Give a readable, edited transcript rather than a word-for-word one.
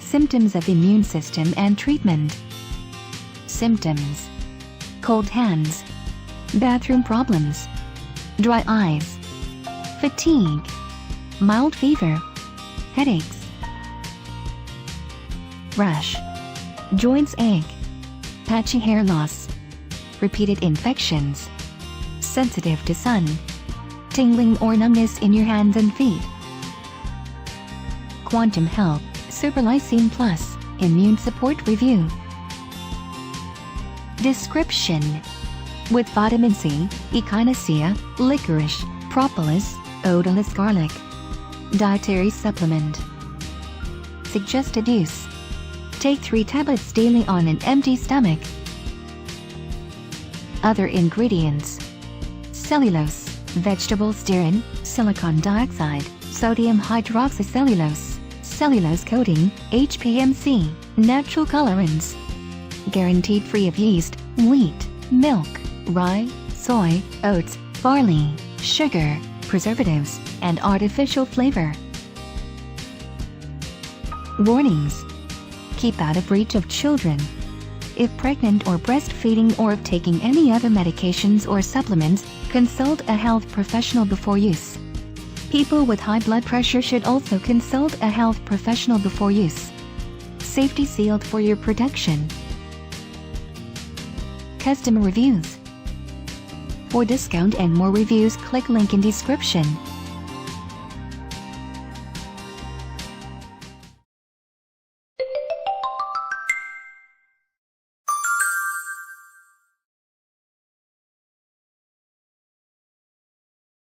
Symptoms of immune system and treatment. Symptoms: cold hands, bathroom problems, dry eyes, fatigue, mild fever, headaches, rash, joints ache, patchy hair loss, repeated infections, sensitive to sun, tingling or numbness in your hands and feet. Quantum Health Super Lysine Plus Immune Support Review. Description: with vitamin C, Echinacea, Licorice, Propolis, Odorless garlic. Dietary supplement. Suggested use: take 3 tablets daily on an empty stomach. Other ingredients: cellulose, vegetable stearine, silicon dioxide, sodium hydroxycellulose, cellulose coating, HPMC, natural colorants. Guaranteed free of yeast, wheat, milk, rye, soy, oats, barley, sugar, preservatives, and artificial flavor. Warnings: keep out of reach of children. If pregnant or breastfeeding or if taking any other medications or supplements, consult a health professional before use. People with high blood pressure should also consult a health professional before use. Safety sealed for your protection. Customer reviews. For discount and more reviews, click link in description.